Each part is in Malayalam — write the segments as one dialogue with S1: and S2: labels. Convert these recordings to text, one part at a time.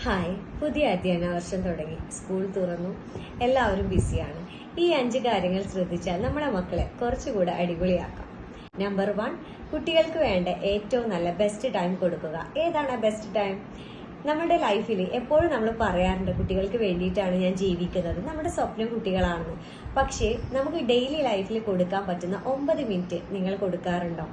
S1: ഹായ്, പുതിയ അധ്യയന വർഷം തുടങ്ങി. സ്കൂൾ തുറന്നു, എല്ലാവരും ബിസിയാണ്. ഈ 5 കാര്യങ്ങൾ ശ്രദ്ധിച്ചാൽ നമ്മുടെ മക്കളെ കുറച്ചുകൂടെ അടിപൊളിയാക്കാം. നമ്പർ 1, കുട്ടികൾക്ക് വേണ്ട ഏറ്റവും നല്ല ബെസ്റ്റ് ടൈം കൊടുക്കുക. ഏതാണ് ബെസ്റ്റ് ടൈം? നമ്മുടെ ലൈഫിൽ എപ്പോഴും നമ്മൾ പറയാറുണ്ട്, കുട്ടികൾക്ക് വേണ്ടിയിട്ടാണ് ഞാൻ ജീവിക്കുന്നത്, നമ്മുടെ സ്വപ്നം കുട്ടികളാണെന്ന്. പക്ഷേ നമുക്ക് ഡെയിലി ലൈഫിൽ കൊടുക്കാൻ പറ്റുന്ന 9 മിനിറ്റ് നിങ്ങൾ കൊടുക്കാറുണ്ടോ?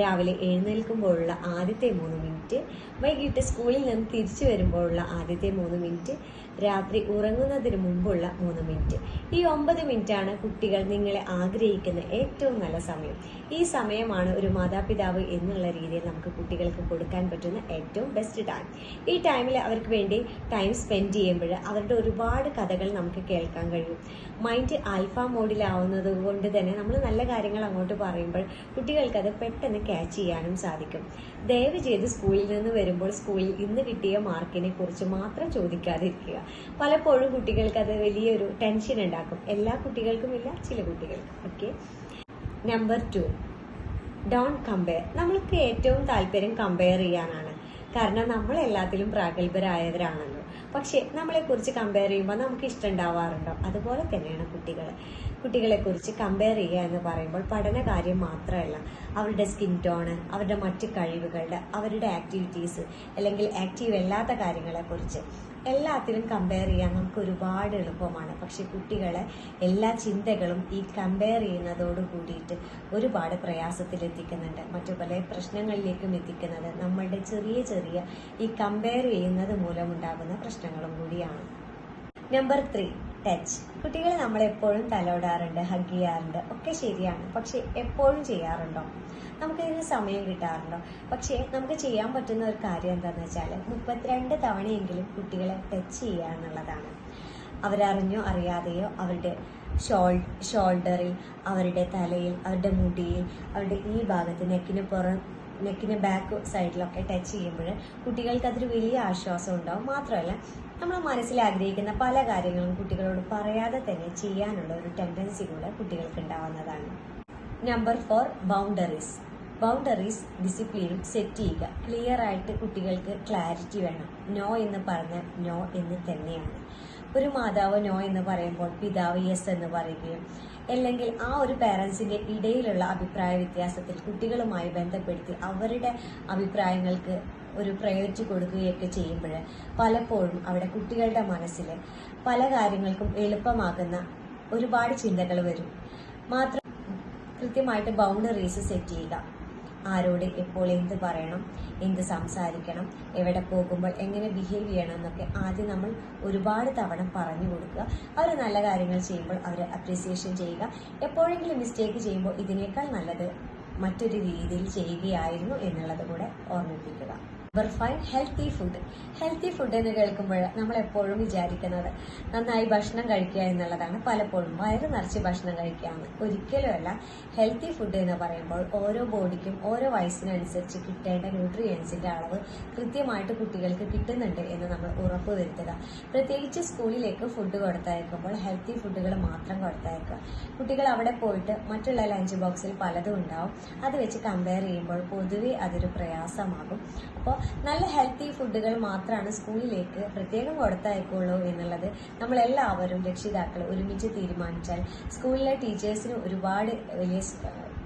S1: രാവിലെ എഴുന്നേൽക്കുമ്പോഴുള്ള ആദ്യത്തെ 3 മിനിറ്റ്, വൈകിട്ട് സ്കൂളിൽ നിന്ന് തിരിച്ചു വരുമ്പോഴുള്ള ആദ്യത്തെ 3 മിനിറ്റ്, രാത്രി ഉറങ്ങുന്നതിന് മുമ്പുള്ള 3 മിനിറ്റ്. ഈ 9 മിനിറ്റാണ് കുട്ടികൾ നിങ്ങളെ ആഗ്രഹിക്കുന്ന ഏറ്റവും നല്ല സമയം. ഈ സമയമാണ് ഒരു മാതാപിതാവ് എന്നുള്ള രീതിയിൽ നമുക്ക് കുട്ടികൾക്ക് കൊടുക്കാൻ പറ്റുന്ന ഏറ്റവും ബെസ്റ്റ് ടൈം. ഈ ടൈമിൽ അവർക്ക് വേണ്ടി ടൈം സ്പെൻഡ് ചെയ്യുമ്പോൾ അവരുടെ ഒരുപാട് കഥകൾ നമുക്ക് കേൾക്കാൻ കഴിയും. മൈൻഡ് ആൽഫ മോഡിലാവുന്നത് കൊണ്ട് തന്നെ നമ്മൾ നല്ല കാര്യങ്ങൾ അങ്ങോട്ട് പറയുമ്പോൾ കുട്ടികൾക്കത് പെട്ടെന്ന് ക്യാച്ച് ചെയ്യാനും സാധിക്കും. ദയവ് ചെയ്ത് സ്കൂളിൽ നിന്ന് വരുമ്പോൾ സ്കൂളിൽ ഇന്ന് കിട്ടിയ മാർക്കിനെ കുറിച്ച് മാത്രം ചോദിക്കാതിരിക്കുക. പലപ്പോഴും കുട്ടികൾക്ക് അത് വലിയൊരു ടെൻഷൻ ഉണ്ടാക്കും. എല്ലാ കുട്ടികൾക്കും ഇല്ല, ചില കുട്ടികൾക്ക്. ഓക്കെ. Number 2, don't compare. നമ്മൾക്ക് ഏറ്റവും താല്പര്യം കമ്പയർ ചെയ്യാനാണ്. കാരണം നമ്മൾ എല്ലാത്തിലും പ്രാഗൽഭരായവരാണല്ലോ. പക്ഷെ നമ്മളെക്കുറിച്ച് കമ്പയർ ചെയ്യുമ്പോൾ നമുക്ക് ഇഷ്ടം ഉണ്ടാവാറുണ്ടോ? അതുപോലെ തന്നെയാണ് കുട്ടികളെക്കുറിച്ച് കമ്പയർ ചെയ്യുക എന്ന് പറയുമ്പോൾ പഠന കാര്യം മാത്രമല്ല, അവരുടെ സ്കിൻ ടോണ്, അവരുടെ മറ്റ് കഴിവുകളുടെ, അവരുടെ ആക്ടിവിറ്റീസ് അല്ലെങ്കിൽ ആക്റ്റീവ് അല്ലാത്ത കാര്യങ്ങളെക്കുറിച്ച് എല്ലാത്തിനും കമ്പയർ ചെയ്യാൻ നമുക്ക് ഒരുപാട് എളുപ്പമാണ്. പക്ഷെ കുട്ടികളെ എല്ലാ ചിന്തകളും ഈ കമ്പയർ ചെയ്യുന്നതോട് കൂടിയിട്ട് ഒരുപാട് പ്രയാസത്തിലെത്തിക്കുന്നുണ്ട്. മറ്റു പല പ്രശ്നങ്ങളിലേക്കും എത്തിക്കുന്നത് നമ്മളുടെ ചെറിയ ഈ കമ്പയർ ചെയ്യുന്നത് മൂലമുണ്ടാകുന്ന പ്രശ്നങ്ങളും കൂടിയാണ്. Number 3, touch. കുട്ടികൾ നമ്മളെപ്പോഴും തലോടാറുണ്ട്, ഹഗ് ചെയ്യാറുണ്ട്, ഒക്കെ ശരിയാണ്. പക്ഷെ എപ്പോഴും ചെയ്യാറുണ്ടോ? നമുക്കിതിന് സമയം കിട്ടാറുണ്ടോ? പക്ഷേ നമുക്ക് ചെയ്യാൻ പറ്റുന്ന ഒരു കാര്യം എന്താണെന്ന് വെച്ചാൽ 32 തവണയെങ്കിലും കുട്ടികളെ ടച്ച് ചെയ്യുക എന്നുള്ളതാണ്. അവരറിഞ്ഞോ അറിയാതെയോ അവരുടെ ഷോൾഡറിൽ, അവരുടെ തലയിൽ, അവരുടെ മുടിയിൽ, അവരുടെ ഈ ഭാഗത്ത് നെക്കിന് ബാക്ക് സൈഡിലൊക്കെ ടച്ച് ചെയ്യുമ്പോൾ കുട്ടികൾക്ക് അതൊരു വലിയ ആശ്വാസം ഉണ്ടാവും. മാത്രമല്ല, നമ്മൾ മനസ്സിൽ ആഗ്രഹിക്കുന്ന പല കാര്യങ്ങളും കുട്ടികളോട് പറയാതെ തന്നെ ചെയ്യാനുള്ള ഒരു ടെൻഡൻസി കൂടെ കുട്ടികൾക്ക് ഉണ്ടാവുന്നതാണ്. നമ്പർ 4, ബൗണ്ടറീസ് ഡിസിപ്ലിനും സെറ്റ് ചെയ്യുക. ക്ലിയർ ആയിട്ട് കുട്ടികൾക്ക് ക്ലാരിറ്റി വേണം. നോ എന്ന് പറഞ്ഞാൽ നോ എന്ന് തന്നെയാണ്. ഒരു മാതാവ് നോ എന്ന് പറയുമ്പോൾ പിതാവ് യെസ് എന്ന് പറയുകയും, അല്ലെങ്കിൽ ആ ഒരു പേരൻസിന്റെ ഇടയിലുള്ള അഭിപ്രായ വ്യത്യാസത്തിൽ കുട്ടികളുമായി ബന്ധപ്പെടുത്തി അവരുടെ അഭിപ്രായങ്ങൾക്ക് ഒരു പ്രയോറിറ്റി കൊടുക്കുകയൊക്കെ ചെയ്യുമ്പോൾ പലപ്പോഴും അവിടെ കുട്ടികളുടെ മനസ്സിൽ പല കാര്യങ്ങൾക്കും എളുപ്പമാകുന്ന ഒരുപാട് ചിന്തകൾ വരും. മാത്രം കൃത്യമായിട്ട് ബൗണ്ടറീസ് സെറ്റ് ചെയ്യുക. ആരോട് എപ്പോൾ എന്ത് പറയണം, എന്ത് സംസാരിക്കണം, എവിടെ പോകുമ്പോൾ എങ്ങനെ ബിഹേവ് ചെയ്യണം എന്നൊക്കെ ആദ്യം നമ്മൾ ഒരുപാട് തവണ പറഞ്ഞു കൊടുക്കുക. അവർ നല്ല കാര്യങ്ങൾ ചെയ്യുമ്പോൾ അവരെ അപ്രീസിയേഷൻ ചെയ്യുക. എപ്പോഴെങ്കിലും മിസ്റ്റേക്ക് ചെയ്യുമ്പോൾ ഇതിനേക്കാൾ നല്ലത് മറ്റൊരു രീതിയിൽ ചെയ്യുകയായിരുന്നു എന്നുള്ളത് കൂടെ ഓർമ്മിപ്പിക്കുക. നമ്പർ 5, ഹെൽത്തി ഫുഡ് എന്ന് കേൾക്കുമ്പോൾ നമ്മൾ എപ്പോഴും വിചാരിക്കുന്നത് നന്നായി ഭക്ഷണം കഴിക്കുക എന്നുള്ളതാണ്. പലപ്പോഴും വയറ് നിറച്ച് ഭക്ഷണം കഴിക്കുകയാണ്. ഒരിക്കലുമല്ല. ഹെൽത്തി ഫുഡ് എന്ന് പറയുമ്പോൾ ഓരോ ബോഡിക്കും ഓരോ വയസ്സിനനുസരിച്ച് കിട്ടേണ്ട ന്യൂട്രിയൻസിന്റെ അളവ് കൃത്യമായിട്ട് കുട്ടികൾക്ക് കിട്ടുന്നുണ്ട് എന്ന് നമ്മൾ ഉറപ്പ് വരുത്തുക. പ്രത്യേകിച്ച് സ്കൂളിലേക്ക് ഫുഡ് കൊടുത്തയക്കുമ്പോൾ ഹെൽത്തി ഫുഡുകൾ മാത്രം കൊടുത്തയക്കുക. കുട്ടികൾ അവിടെ പോയിട്ട് മറ്റുള്ള ലഞ്ച് ബോക്സിൽ പലതും ഉണ്ടാവും. അത് വെച്ച് കമ്പയർ ചെയ്യുമ്പോൾ പൊതുവെ അതൊരു പ്രയാസമാകും. അപ്പോൾ നല്ല ഹെൽത്തി ഫുഡുകൾ മാത്രമാണ് സ്കൂളിലേക്ക് പ്രത്യേകം കൊടുത്തയക്കുള്ളൂ എന്നുള്ളത് നമ്മളെല്ലാവരും രക്ഷിതാക്കൾ ഒരുമിച്ച് തീരുമാനിച്ചാൽ സ്കൂളിലെ ടീച്ചേഴ്സിന് ഒരുപാട് വലിയ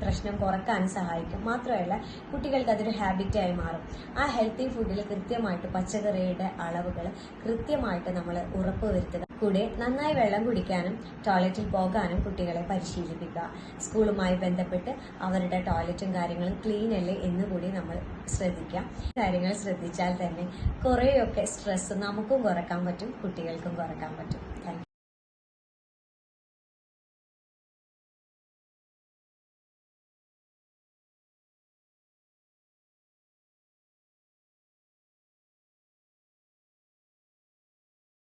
S1: പ്രശ്നം കുറക്കാനും സഹായിക്കും. മാത്രമല്ല, കുട്ടികൾക്ക് അതൊരു ഹാബിറ്റായി മാറും. ആ ഹെൽത്തി ഫുഡിൽ കൃത്യമായിട്ട് പച്ചക്കറിയുടെ അളവുകൾ കൃത്യമായിട്ട് നമ്മൾ ഉറപ്പ് വരുത്തുക. കൂടെ നന്നായി വെള്ളം കുടിക്കാനും ടോയ്ലറ്റിൽ പോകാനും കുട്ടികളെ പരിശീലിപ്പിക്കുക. സ്കൂളുമായി ബന്ധപ്പെട്ട് അവരുടെ ടോയ്ലറ്റും കാര്യങ്ങളും ക്ലീൻ അല്ലേ എന്നുകൂടി നമ്മൾ ശ്രദ്ധിക്കാം. കാര്യങ്ങൾ ശ്രദ്ധിച്ചാൽ തന്നെ കുറേയൊക്കെ സ്ട്രെസ് നമുക്കും കുറക്കാൻ പറ്റും, കുട്ടികൾക്കും കുറക്കാൻ പറ്റും. Thank you.